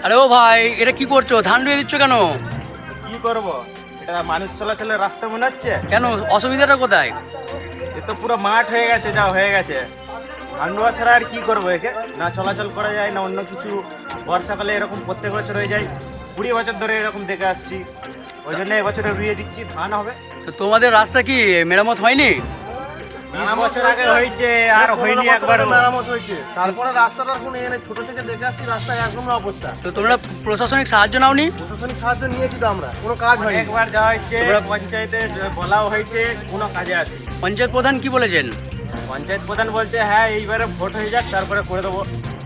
আরে ও ভাই, এটা কি করছো? ধান রুয়ে দিচ্ছ কেন? কি করব, এটা মানুষ চলাচলের রাস্তা মনে হচ্ছে। কেন, অসুবিধাটা কোথায়? এ তো পুরো মাঠ হয়ে গেছে, যা হয়ে গেছে। ধান রোয়া ছাড়া আর কি করবো, একে না চলাচল করা যায় না অন্য কিছু। বর্ষাকালে এরকম প্রত্যেক বছর হয়ে যায়, 20 বছর ধরে এরকম দেখে আসছি। ওই জন্য এবছরে রুয়ে দিচ্ছি, ধান হবে। তো তোমাদের রাস্তা কি মেরামত হয়নি? 20 বছর আগে হয়েছে, আর হয়নি একবার। মেরামত হয়েছে, তারপরে রাস্তাটার কোনো এখানে ছোট থেকে দেখে আসছি, রাস্তায় একদম অবস্থা। তো তোমরা প্রশাসনিক সাহায্য নাওনি? প্রশাসনিক সাহায্য নিয়েছি তো আমরা, কোনো কাজ হয়নি। একবার যাওয়া হয়েছে, তোমরা- পঞ্চায়েতে বলাও হয়েছে, কোনো কাজে আসে। পঞ্চায়েত প্রধান কি বলেছেন? পঞ্চায়েত প্রধান বলছে হ্যাঁ এইবারে ভোট হয়ে যাক তারপরে করে দেবো।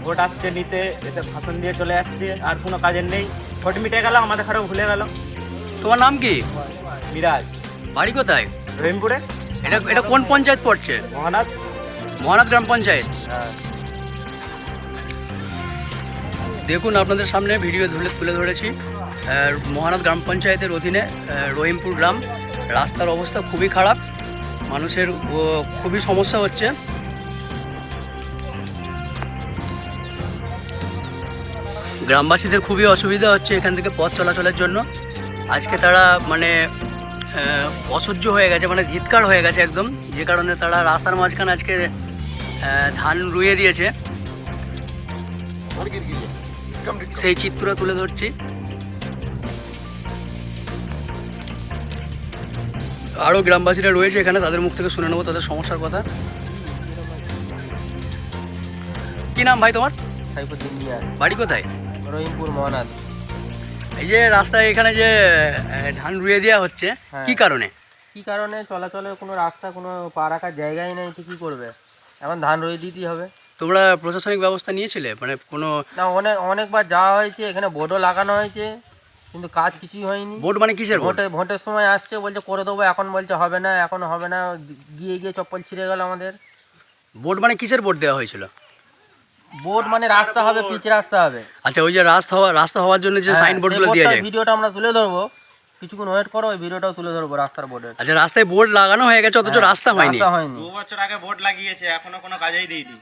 ভোট আসছে নিতে, এসে ভাষণ দিয়ে চলে যাচ্ছে, আর কোনো কাজের নেই। ভোট মিটে গেল, আমাদের খারাপ ভুলে গেল। তোমার নাম কি? মিরাজ, বাড়ি কোথায়? রহিমপুরে। এটা এটা কোন পঞ্চায়েত পড়ছে? মহানাথ। মহানাথ গ্রাম পঞ্চায়েত। হ্যাঁ। দেখুন, আপনাদের সামনে ভিডিও তুলে ধরেছি মহানাথ গ্রাম পঞ্চায়েতের অধীনে রহিমপুর গ্রাম। রাস্তার অবস্থা খুবই খারাপ, মানুষের খুবই সমস্যা হচ্ছে। গ্রামবাসীদের খুবই অসুবিধা হচ্ছে এখান থেকে পথ চলাচলের জন্য। আজকে তারা মানে অসহ্য হয়ে গেছে, মানে ধিৎকার হয়ে গেছে একদম, যে কারণে তারা রাস্তার মাঝখানে আজকে ধান রুয়ে দিয়েছে। সেই চিত্র তুলে ধরছি। আরও গ্রামবাসীরা রয়েছে এখানে, তাদের মুখ থেকে শুনে নেবো তাদের সমস্যার কথা। কি নাম ভাই তোমার? সাইফুদ্দিন মিয়া, বাড়ি কোথায়? রহিমপুর মহানাথ। এই যে রাস্তায় এখানে যে ধান রুয়ে দেওয়া হচ্ছে, হ্যাঁ। কি কারণে? কি কারণে? চলাচলের কোনো রাস্তা, কোনো পা রাখার জায়গাই নেই, তো কী করবে? এখন ধান রয়ে দিতেই হবে। তোমরা প্রশাসনিক ব্যবস্থা নিয়েছিলে? মানে কোনো না, অনেকবার যাওয়া হয়েছে, এখানে বোর্ডও লাগানো হয়েছে, কিন্তু কাজ কিছুই হয়নি। বোর্ড মানে কিসের বোর্ড? ভোটের সময় আসছে, বলছে করে দেবো, এখন বলছে হবে না, এখন হবে না। গিয়ে গিয়ে চপ্পল ছিঁড়ে গেল আমাদের। বোর্ড মানে কিসের বোর্ড দেওয়া হয়েছিল? বোর্ড মানে রাস্তা হবে, পিচ রাস্তা হবে। আচ্ছা, ওই যে রাস্তা হওয়ার জন্য যে সাইনবোর্ডগুলো দিয়ে যায়। ভিডিওটা আমরা তুলে ধরবো, কিছুক্ষণ ওয়েট করো, ওই ভিডিওটাও তুলে ধরবো রাস্তার বোর্ডের। আচ্ছা, রাস্তায় বোর্ড লাগানো হয়ে গেছে, অথচ রাস্তা হয়নি। 2 বছর আগে ভোট লাগিয়েছে, এখনো কোনো কাজেই দেয়নি।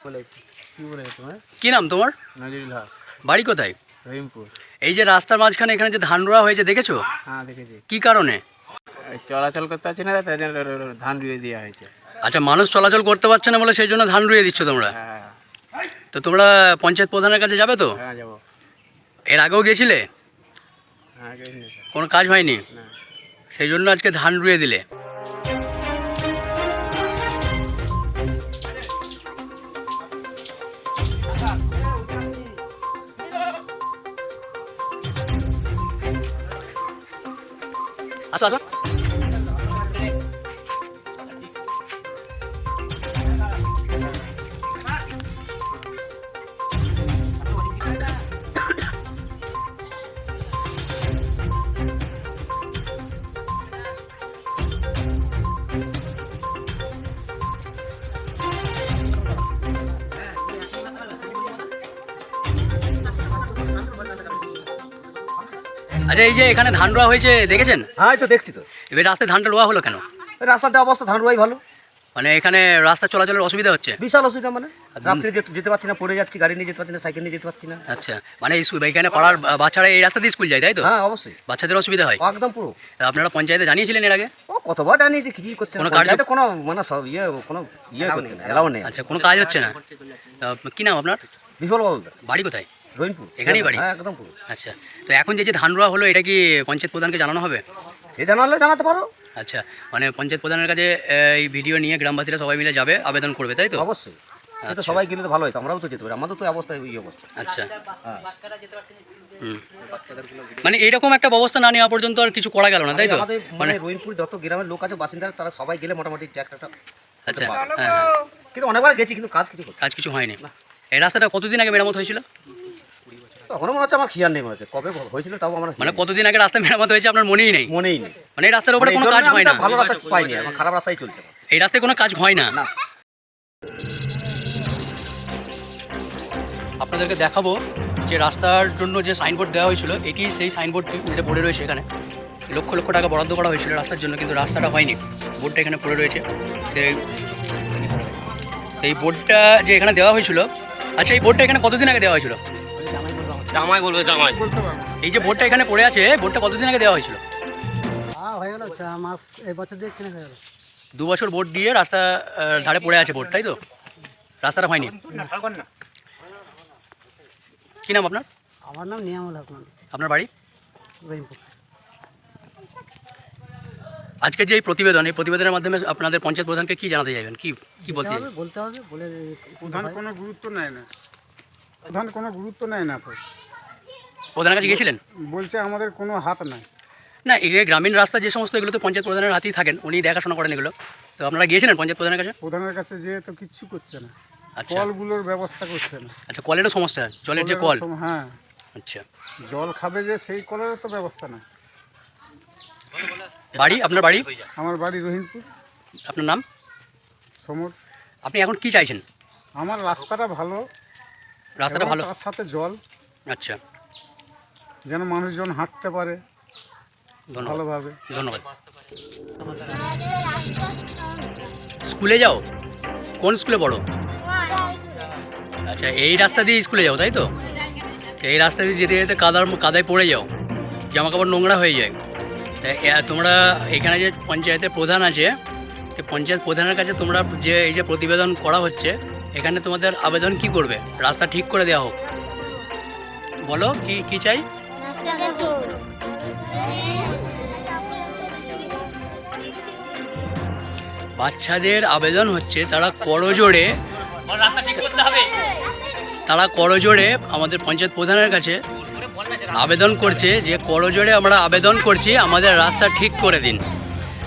বলেছি কি বলেছি তোমার? কি নাম তোমার? নজরুল হক, বাড়ি কোথায়? রহিমপুর। এই যে রাস্তার মাঝখানে এখানে যে ধান রোয়া হয়েছে, দেখেছো? হ্যাঁ, দেখেছি। কি কারণে? চলাচল করতে পারছি না, তাই জন্য ধান রুয়ে দেওয়া হয়েছে। আচ্ছা, মানুষ চলাচল করতে পারছে না বলে সেই জন্য ধান রুয়ে দিচ্ছ তোমরা? হ্যাঁ তো তোমরা পঞ্চায়েত প্রধানের কাছে যাবে তো? হ্যাঁ, যাবো। এর আগেও গেছিলে? হ্যাঁ, গেছি। কোনো কাজ হয়নি, না। সেই জন্য আজকে ধান রুয়ে দিলে। আসো আসো। আচ্ছা, এই যে এখানে ধান রোয়া হয়েছে, দেখেছেন? হ্যাঁ, তো দেখছি তো। এবার রাস্তায় ধানটা রোয়া হলো কেন? রাস্তাতে অবস্থা ধান রোয়াই ভালো। মানে এখানে রাস্তা চলাচলের অসুবিধা হচ্ছে? বিশাল অসুবিধা, মানে রাত্রে যেতে পারছি না, পড়ে যাচ্ছি, গাড়ি নিয়ে যেতে পারছি না, সাইকেল নিয়ে যেতে পারছি না। আচ্ছা, মানে এখানে পাড়ার বাচ্চারা এই রাস্তা দিয়ে স্কুল যায়, তাই তো? হ্যাঁ, অবশ্যই, বাচ্চাদের অসুবিধা হয়? একদম পুরো। তা আপনারা পঞ্চায়েতে জানিয়েছিলেন এর আগে? ও কতবার জানিয়েছি, কিছুই করছে না। কোনো কার্য- পঞ্চায়েতে কোনো মানে সব কোনো করছে না, এলাও নেই। আচ্ছা, কোনো কাজ হচ্ছে না। তা কি নাম আপনার? বিফল বাবু, বাড়ি কোথায়? রহিমপুর। এখানেই বাড়ি? হ্যাঁ, একদম পুরো। আচ্ছা, তো এখন যে ধান রোয়া হলো, এটা কি পঞ্চায়েত প্রধানকে জানানো হবে? সে জানালে জানাতে পারো। আচ্ছা, মানে পঞ্চায়েত প্রধানের কাছে এই ভিডিও নিয়ে গ্রামবাসীরা সবাই মিলে যাবে, আবেদন করবে, তাই তো? অবশ্যই, সে তো আচ্ছা। সবাই গেলে তো ভালো হয়, আমরাও তো যেতে পারি, আমাদের তো অবস্থা এই অবস্থা। আচ্ছা, হ্যাঁ, হুম। মানে এইরকম একটা ব্যবস্থা না নেওয়া পর্যন্ত আর কিছু করা গেল না, তাই তো? আমাদের মানে মানে রহিমপুর যত গ্রামের লোক আছে, বাসিন্দা, তারা সবাই গেলে মোটামুটি একটা আচ্ছা, হ্যাঁ হ্যাঁ, কিন্তু অনেকবার গেছি, কিন্তু কাজ কিছু করতে। কাজ কিছু হয়নি। এই রাস্তাটা কতদিন আগে মেরামত হয়েছিল? তখনও মনে হচ্ছে আমার খেয়াল নেই, মনে হচ্ছে কবে হয়েছিল, তাও আমার মানে কতদিন আগে রাস্তা মেরামত হয়েছে আপনার মনেই নেই? মনেই নেই। মানে এই রাস্তার উপরে মানে এই কোনো জন্য কাজ আমি হয় তো না? ভালো রাস্তা পাইনি, এখন খারাপ রাস্তায় চলছে। এই রাস্তায় কোনো কাজ হয় না? না। আপনাদেরকে দেখাবো যে রাস্তার জন্য যে সাইনবোর্ড দেওয়া হয়েছিল, এটি সেই সাইনবোর্ড উল্টে পড়ে রয়েছে এখানে। লক্ষ লক্ষ টাকা বরাদ্দ করা হয়েছিল রাস্তার জন্য, কিন্তু রাস্তাটা হয়নি। বোর্ডটা এখানে পড়ে রয়েছে। তো এই বোর্ডটা যে এখানে দেওয়া হয়েছিল, আচ্ছা এই বোর্ডটা এখানে কতদিন আগে দেওয়া হয়েছিল? জামাই বলবে, জামাই এই যে বোর্ডটা এখানে পড়ে আছে, বোর্ডটা কতদিন আগে দেওয়া হয়েছিল? হয়ে গেল 4 মাস, এই বছর দিয়ে কিনে হয়ে গেল। 2 বছর বোর্ড দিয়ে রাস্তা ধারে পড়ে আছে বোর্ড, তাই তো? রাস্তাটা হয়নি। কী নাম আপনার? আমার নাম নিয়ামুল হক। আপনার বাড়ি? রহিমপুর। আজকে যে এই প্রতিবেদন, এই প্রতিবেদনের মাধ্যমে আপনাদের পঞ্চায়েত প্রধানকে কি জানাতে চাইবেন, কি বলতে চাইবেন? বলতে হবে, বলে প্রধান কোনো গুরুত্ব নেয় না, প্রধান কোনো গুরুত্ব নেয় না। তো প্রধানের কাছে গিয়েছিলেন? বলছে আমাদের কোনো হাত নাই। না, এই যে গ্রামীণ রাস্তা যে সমস্ত, এগুলো তো পঞ্চায়েত প্রধানের হাতেই থাকেন, উনি দেখাশোনা করেন এগুলো। তো আপনারা গিয়েছিলেন পঞ্চায়েত প্রধানের কাছে? প্রধানের কাছে যেয়ে তো কিচ্ছু করছে না, আচ্ছা কলগুলোর ব্যবস্থা করছে না। আচ্ছা, কলেরও সমস্যা, জলের যে কল। হ্যাঁ, আচ্ছা, জল খাবে যে সেই কলেরও তো ব্যবস্থা না। বাড়ি? আপনার বাড়ি? আমার বাড়ি রহিমপুর। আপনার নাম? সমর। আপনি এখন কি চাইছেন? আমার রাস্তাটা ভালো, রাস্তাটা এবং ভালো। তার সাথে জল, আচ্ছা, যেন মানুষজন হাঁটতে পারে ধন্যবাদ। ভালোভাবে। ধন্যবাদ। স্কুলে যাও? কোন স্কুলে পড়ো? আচ্ছা, এই রাস্তা দিয়ে স্কুলে যাও, তাই তো? তো এই রাস্তা দিয়ে যেতে যেতে কাদায় পড়ে যাও, জামা কাপড় নোংরা হয়ে যায়। তোমরা এখানে যে পঞ্চায়েতের প্রধান আছে, তো পঞ্চায়েত প্রধানের কাছে তোমরা যে এই যে প্রতিবেদন করা হচ্ছে, এখানে তোমাদের আবেদন কি করবে? রাস্তা ঠিক করে দেওয়া হোক। বলো কি চাই? বাচ্চাদের আবেদন হচ্ছে তারা করজোড়ে আমাদের পঞ্চায়েত প্রধানের কাছে আবেদন করছে যে করজোড়ে আমরা আবেদন করছি, আমাদের রাস্তা ঠিক করে দিন।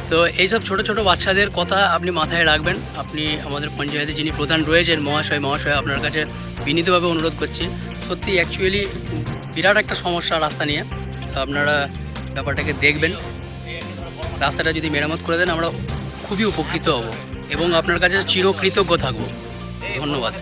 তো এইসব ছোট ছোট বাচ্চাদের কথা আপনি মাথায় রাখবেন। আপনি আমাদের পঞ্চায়েতে যিনি প্রধান রয়েছেন মহাশয়, আপনার কাছে বিনীতভাবে অনুরোধ করছি। সত্যি অ্যাকচুয়ালি বিরাট একটা সমস্যা রাস্তা নিয়ে। তো আপনারা ব্যাপারটাকে দেখবেন, রাস্তাটা যদি মেরামত করে দেন আমরা খুবই উপকৃত হব এবং আপনার কাছে চিরকৃতজ্ঞ থাকব। ধন্যবাদ।